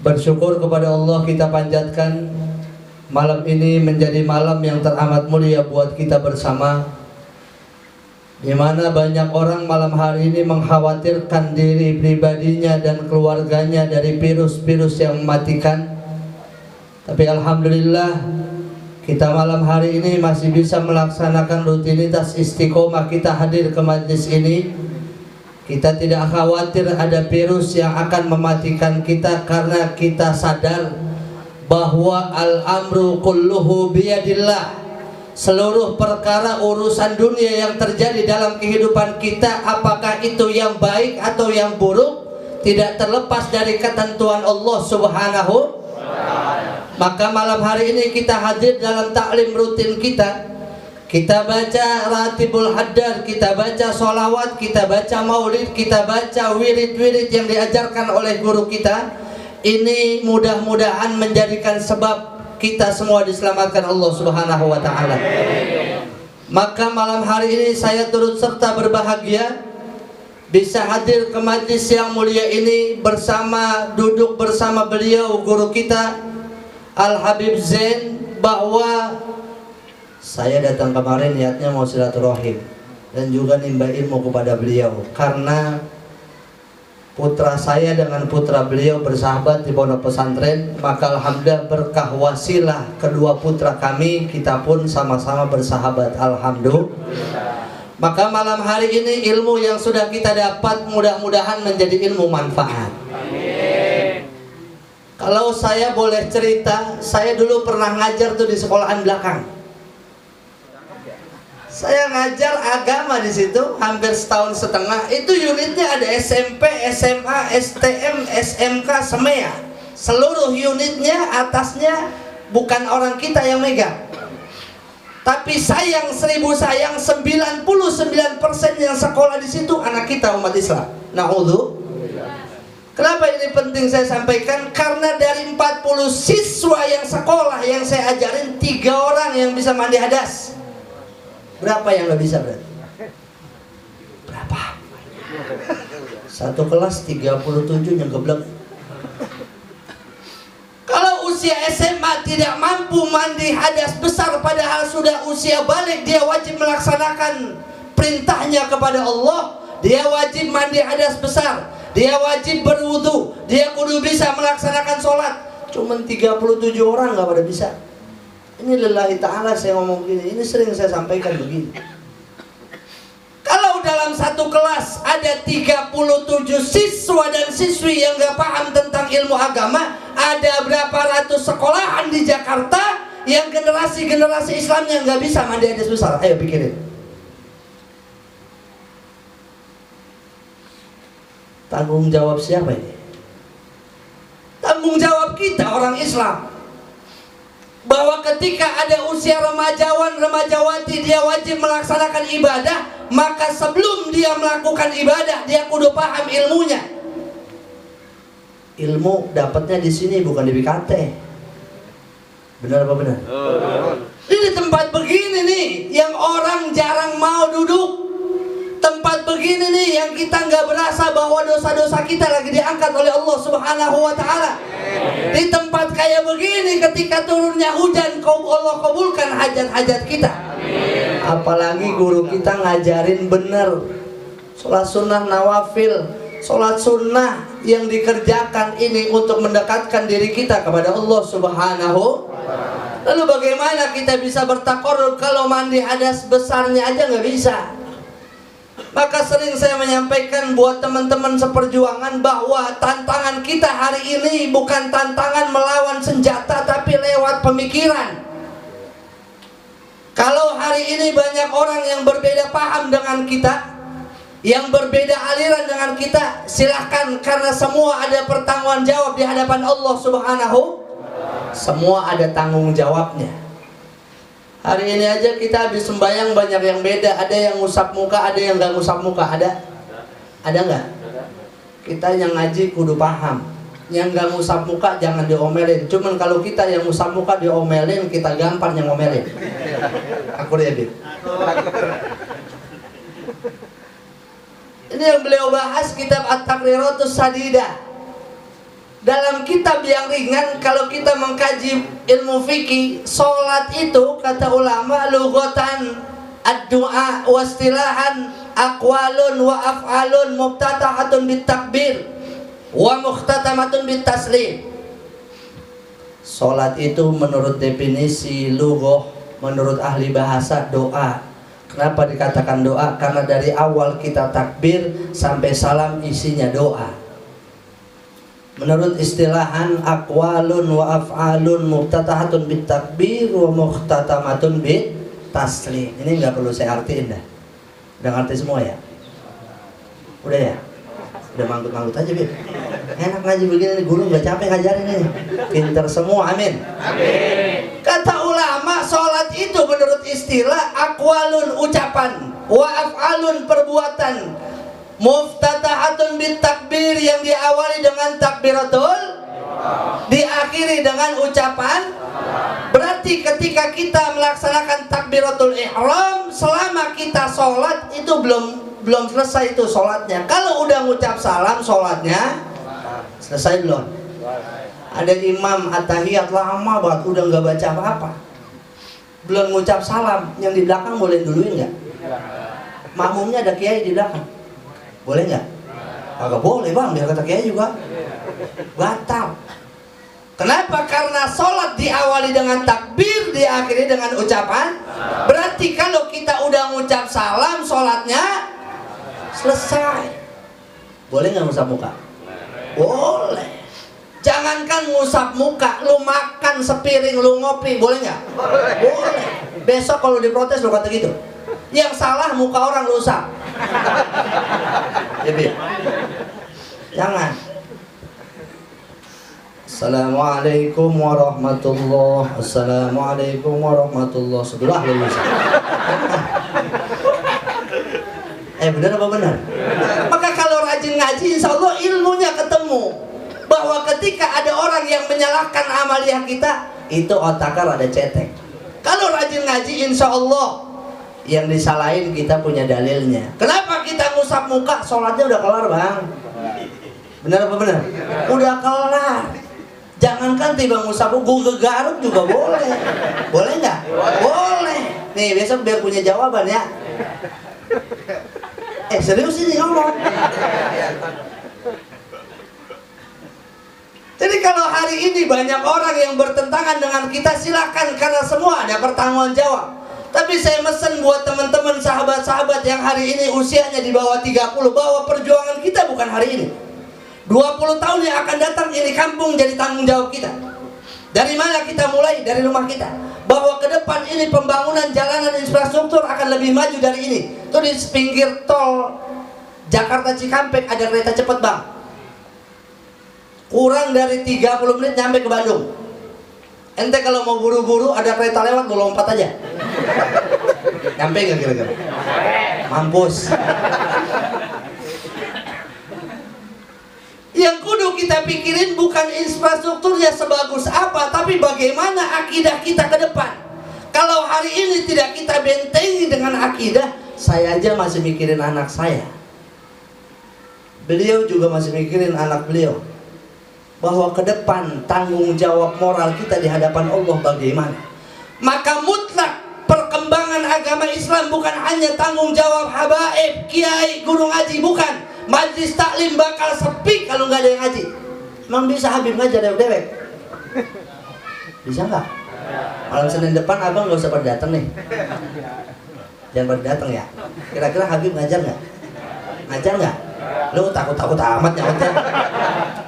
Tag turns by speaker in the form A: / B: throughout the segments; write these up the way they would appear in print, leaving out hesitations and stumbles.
A: Bersyukur kepada Allah kita panjatkan malam ini menjadi malam yang teramat mulia buat kita bersama, di mana banyak orang malam hari ini mengkhawatirkan diri pribadinya dan keluarganya dari virus-virus yang mematikan. Tapi alhamdulillah kita malam hari ini masih bisa melaksanakan rutinitas istiqomah kita hadir ke majlis ini. Kita tidak khawatir ada virus yang akan mematikan kita, karena kita sadar bahwa al-amru kulluhu biyadillah. Seluruh perkara urusan dunia yang terjadi dalam kehidupan kita, apakah itu yang baik atau yang buruk, tidak terlepas dari ketentuan Allah Subhanahu. Maka malam hari ini kita hadir dalam taklim rutin kita. Kita baca ratibul haddar, kita baca sholawat, kita baca maulid, kita baca wirid-wirid yang diajarkan oleh guru kita. Ini mudah-mudahan menjadikan sebab kita semua diselamatkan Allah Subhanahu wa ta'ala. Maka malam hari ini saya turut serta berbahagia bisa hadir ke majlis yang mulia ini duduk bersama beliau guru kita Al-Habib Zain. Bahwa saya datang kemarin niatnya mau silaturahim dan juga nimba ilmu kepada beliau, karena putra saya dengan putra beliau bersahabat di pondok pesantren. Maka alhamdulillah berkah wasilah kedua putra kami, kita pun sama-sama bersahabat, alhamdulillah. Maka malam hari ini ilmu yang sudah kita dapat mudah-mudahan menjadi ilmu manfaat. Amin. Kalau saya boleh cerita, saya dulu pernah ngajar tuh di sekolahan belakang. Saya ngajar agama di situ hampir setahun setengah. Itu unitnya ada SMP, SMA, STM, SMK, SEMEA. Seluruh unitnya atasnya bukan orang kita yang megang. Tapi sayang 1000 sayang 99% yang sekolah di situ anak kita umat Islam. Na'udzu. Kenapa ini penting saya sampaikan? Karena dari 40 siswa yang sekolah yang saya ajarin, 3 orang yang bisa mandi hadas. Berapa yang nggak bisa berarti? Berapa? Satu kelas 37 yang geblek. Kalau usia SMA tidak mampu mandi hadas besar, padahal sudah usia balik, dia wajib melaksanakan perintahnya kepada Allah. Dia wajib mandi hadas besar, dia wajib berwudu, dia kudu bisa melaksanakan sholat. Cuman 37 orang nggak pada bisa. Ini lillahi ta'ala saya ngomong gini, ini sering saya sampaikan begini. Kalau dalam satu kelas ada 37 siswa dan siswi yang gak paham tentang ilmu agama, ada berapa ratus sekolahan di Jakarta yang generasi-generasi Islamnya gak bisa mandi hadas besar. Ayo pikirin. Tanggung jawab siapa ini? Tanggung jawab kita orang Islam. Bahwa ketika ada usia remajawan, remajawati, dia wajib melaksanakan ibadah. Maka sebelum dia melakukan ibadah, dia kudu paham ilmunya. Ilmu dapatnya di sini, bukan di BKT. Benar apa benar? Ini tempat begini nih yang orang jarang mau duduk. Tempat begini nih yang kita nggak berasa bahwa dosa-dosa kita lagi diangkat oleh Allah Subhanahu wa ta'ala. Di tempat kayak begini ketika turunnya hujan, Allah kabulkan hajat-hajat kita. Apalagi guru kita ngajarin bener sholat sunnah nawafil, sholat sunnah yang dikerjakan ini untuk mendekatkan diri kita kepada Allah Subhanahu. Lalu bagaimana kita bisa bertakarrub kalau mandi hadas besarnya aja nggak bisa? Maka sering saya menyampaikan buat teman-teman seperjuangan bahwa tantangan kita hari ini bukan tantangan melawan senjata, tapi lewat pemikiran. Kalau hari ini banyak orang yang berbeda paham dengan kita, yang berbeda aliran dengan kita, silahkan, karena semua ada pertanggungan jawab di hadapan Allah Subhanahu. Semua ada tanggung jawabnya. Hari ini aja kita habis sembahyang banyak yang beda. Ada yang ngusap muka, ada yang gak ngusap muka. Ada? Ada nggak? Kita yang ngaji kudu paham. Yang gak ngusap muka jangan diomelin. Cuman kalau kita yang ngusap muka diomelin, kita gampang yang ngomelin. Aku ya, Bib. Ini yang beliau bahas kitab At-Taqriratus Sadidah. Dalam kitab yang ringan, kalau kita mengkaji ilmu fikih, sholat itu kata ulama lughatan ad-du'a wa istilahan aqwalun wa af'alun muftatahatun bitakbir wa mukhtatamatun bitaslim. Sholat itu menurut definisi lughah, menurut ahli bahasa, doa. Kenapa dikatakan doa? Karena dari awal kita takbir sampai salam isinya doa. Menurut istilahan aqwalun wa af'alun muftatahatun bitakbir wa mukhtatamatun bitaslim. Ini nggak perlu saya artiin dah. Udah ngerti semua ya? Udah ya? Udah manggut-manggut aja, Bib. Enak ngaji begini nih, guru nggak capek ngajarin ini. Pinter semua, amin. Amin. Kata ulama, sholat itu menurut istilah aqwalun ucapan, wa af'alun perbuatan, muftatahatun bitakbir yang diawali dengan takbiratul, diakhiri dengan ucapan. Berarti ketika kita melaksanakan takbiratul ihram, selama kita sholat itu belum selesai itu sholatnya. Kalau udah ngucap salam, sholatnya selesai belum? Ada imam at-tahiyat lama banget, udah nggak baca apa-apa, belum ngucap salam. Yang di belakang boleh duluin nggak? Makmumnya ada kiai di belakang, boleh nggak? Agak boleh bang, biar kata kiai juga batal. Kenapa? Karena sholat diawali dengan takbir, diakhiri dengan ucapan. Berarti kalau kita udah ngucap salam, sholatnya selesai. Boleh nggak ngusap muka? Boleh. Jangankan ngusap muka, lu makan sepiring, lu ngopi, boleh nggak? Boleh. Besok kalau diprotes lu kata gitu, yang salah muka orang lu usap. Jadi jangan. Assalamualaikum warahmatullahi. Assalamualaikum warahmatullahi. Sebelah lulus. Benar apa benar? Maka kalau rajin ngaji, insya Allah ilmunya ketemu. Bahwa ketika ada orang yang menyalahkan amaliyah kita, itu otaknya ada cetek. Kalau rajin ngaji, insya Allah yang disalahin kita punya dalilnya. Kenapa kita ngusap muka? Sholatnya udah kelar bang. Benar apa benar? Udah kelar. Jangankan tiba ngusap, gue gegaruk juga boleh. Boleh nggak? Boleh. Nih besok biar punya jawaban ya. Serius ini ngomong. Jadi kalau hari ini banyak orang yang bertentangan dengan kita, silakan, karena semua ada pertanggungan jawab. Tapi saya mesen buat teman-teman sahabat-sahabat yang hari ini usianya di bawah 30, bahwa perjuangan kita bukan hari ini. 20 tahun yang akan datang ini kampung jadi tanggung jawab kita. Dari mana kita mulai? Dari rumah kita. Bahwa ke depan ini pembangunan jalanan infrastruktur akan lebih maju dari ini. Itu di pinggir tol Jakarta Cikampek ada kereta cepat bang. Kurang dari 30 menit nyampe ke Bandung. Ente kalau mau buru-buru ada kereta lewat, lu lompat aja. Nyampe nggak kira-kira? Mampus. Yang kudu kita pikirin bukan infrastrukturnya sebagus apa, tapi bagaimana akidah kita ke depan. Kalau hari ini tidak kita bentengi dengan akidah, saya aja masih mikirin anak saya. Beliau juga masih mikirin anak beliau. Bahwa ke depan tanggung jawab moral kita di hadapan Allah bagaimana. Maka mutlak perkembangan agama Islam bukan hanya tanggung jawab habaib, kiai, guru ngaji, bukan. Majlis taklim bakal sepi kalau nggak ada yang ngaji. Emang bisa Habib ngajar dewek? Bisa nggak? Malam Senin depan abang nggak usah pada datang nih. Jangan pada datang ya. Kira-kira Habib ngajar nggak? Ngajar nggak? Lu takut-takut amat nyautnya.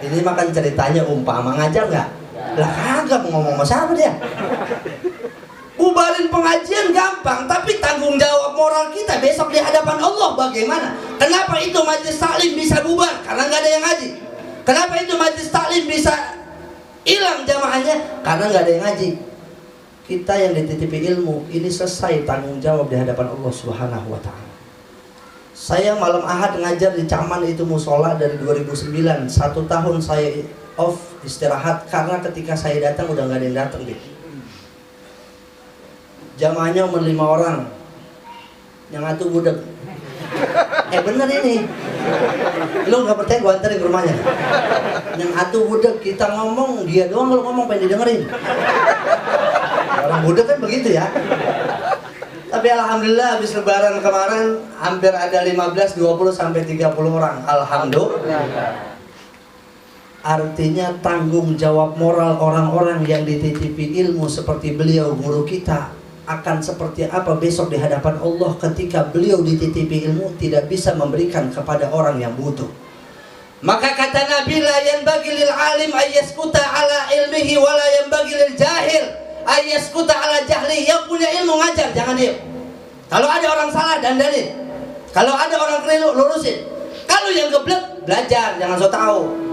A: Ini makan ceritanya umpama, ngajar nggak? Lah kagak, mau ngomong sama siapa dia? Bubarin pengajian gampang, tapi tanggung jawab moral kita besok di hadapan Allah bagaimana? Kenapa itu majlis taklim bisa bubar? Karena nggak ada yang ngaji. Kenapa itu majlis taklim bisa hilang jamaahnya? Karena nggak ada yang ngaji. Kita yang dititipi ilmu ini selesai tanggung jawab di hadapan Allah Subhanahu wa Ta'ala. Saya malam Ahad ngajar di Caman itu musola dari 2009. 1 tahun saya off istirahat karena ketika saya datang udah nggak ada yang datang gitu. Jamaahnya umur 5 orang, yang satu budak. Bener ini. Lu nggak percaya gua anterin ke rumahnya. Yang atuh budak kita ngomong, dia doang kalau ngomong pengen didengerin. Orang budak kan begitu ya. Tapi alhamdulillah habis lebaran kemarin hampir ada 15, 20 sampai 30 orang. Alhamdulillah. Artinya tanggung jawab moral orang-orang yang dititipi ilmu seperti beliau guru kita akan seperti apa besok di hadapan Allah ketika beliau dititipi ilmu tidak bisa memberikan kepada orang yang butuh. Maka kata Nabi, la yanbaghi lil alim ayyaskuta ala ilmihi wa la yanbaghi lil jahil ayyaskuta ala jahli. Yang punya ilmu ngajar, jangan diam. Kalau ada orang salah dandanin. Kalau ada orang keliru lurusin. Kalau yang geblek belajar, jangan so tahu.